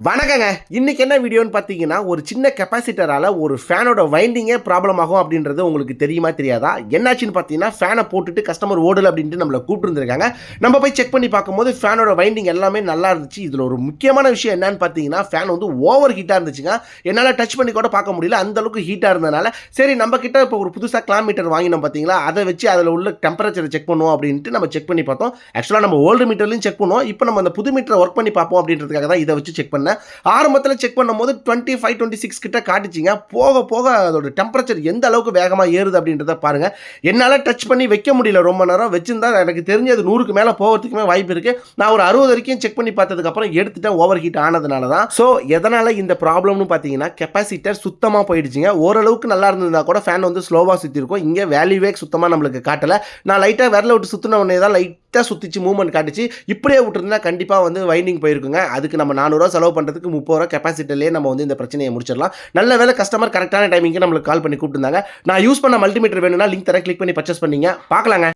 வணக்கங்க. இன்னைக்கு என்ன வீடியோன்னு பார்த்தீங்கன்னா, ஒரு சின்ன கெப்பாசிட்டரால ஒரு ஃபேனோட வைண்டிங்கே ப்ராப்ளம் ஆகும் அப்படின்றது உங்களுக்கு தெரியுமா? தெரியாதா? என்னாச்சுன்னு பார்த்தீங்கன்னா, ஃபேன போட்டுட்டு கஸ்டமர் ஓடல அப்படின்ட்டு நம்மள கூப்பிட்டுருந்துருக்காங்க. நம்ம போய் செக் பண்ணி பார்க்கும்போது, ஃபேனோட வைண்டிங் எல்லாமே நல்லா இருந்துச்சு. இதுல ஒரு முக்கியமான விஷயம் என்னன்னு பார்த்தீங்கன்னா, ஃபேன் வந்து ஓவர் ஹீட்டா இருந்துச்சுங்க. என்னால டச் பண்ணி கூட பார்க்க முடியல. அந்த அளவுக்கு ஹீட்டா இருந்தனால, சரி நம்ம கிட்ட இப்போ ஒரு புதுசா கிளாம் மீட்டர் வாங்கினோம் பார்த்தீங்களா? அத வச்சு அதுல உள்ள டெம்பரேச்சர செக் பண்ணுவோம் அப்படின்ட்டு நம்ம செக் பண்ணி பார்த்தோம். ஆக்சுவலா நம்ம ஓல்டு மீட்டர்லயும் செக் பண்ணுவோம். இப்போ நம்ம அந்த புது மீட்டர ஒர்க் பண்ணி பார்ப்போம் அப்படின்றதுக்காக தான் இத வச்சு செக் பண்ணேன். ஆரம்பத்துல செக் பண்ணும்போது 25, 26 கிட்ட காட்டுச்சுங்க. போக போக அதோட டெம்பரேச்சர் எந்த அளவுக்கு வேகமா ஏறுது அப்படின்றத பாருங்க. என்னால டச் பண்ணி வைக்க முடியல ரொம்ப நேரம். வச்சிருந்தா எனக்கு தெரிஞ்சு அது 100க்கு மேல போகறதுக்குமே வாய்ப்பு இருக்கு. நான் ஒரு 60 வரைக்கும் செக் பண்ணி பார்த்ததுக்கு அப்புறம் எடுத்துட்டேன். ஓவர் ஹீட் ஆனதுனால தான். சோ எதனால இந்த ப்ராப்ளம்னு பார்த்தீங்கன்னா, கெப்பாசிட்டர் சுத்தமா போயிடுச்சுங்க. ஓரளவுக்கு நல்லா இருந்ததுனா கூட ஃபேன் வந்து ஸ்லோவா சுத்திருக்கும். இங்க வேல்யூவே சுத்தமா நம்மளுக்கு காட்டல. நான் லைட்டா விரல விட்டு சுத்துன உடனே தான் லைட்டா சுத்திச்சு மூவ்மெண்ட் காட்டுச்சு. இப்படியே விட்டுருந்தா கண்டிப்பா வந்து வைண்டிங் போயிருக்குங்க. அதுக்கு நம்ம ரூ. 400 செலவு பண்றதுக்கு ரூ. 30 கெப்பாசிட்டர்லயே நம்ம வந்து இந்த பிரச்சனைய முடிச்சிடலாம். நல்ல வேளை கஸ்டமர் கரெக்ட்டான டைமிங்க்கு நம்மளுக்கு கால் பண்ணி கூப்பிட்டுருந்தாங்க. நான் யூஸ் பண்ண மல்டிமீட்டர் வேணும்னா லிங்க் தரேன். கிளிக் பண்ணி பர்ச்சேஸ் பண்ணீங்க. பார்க்கலாங்க.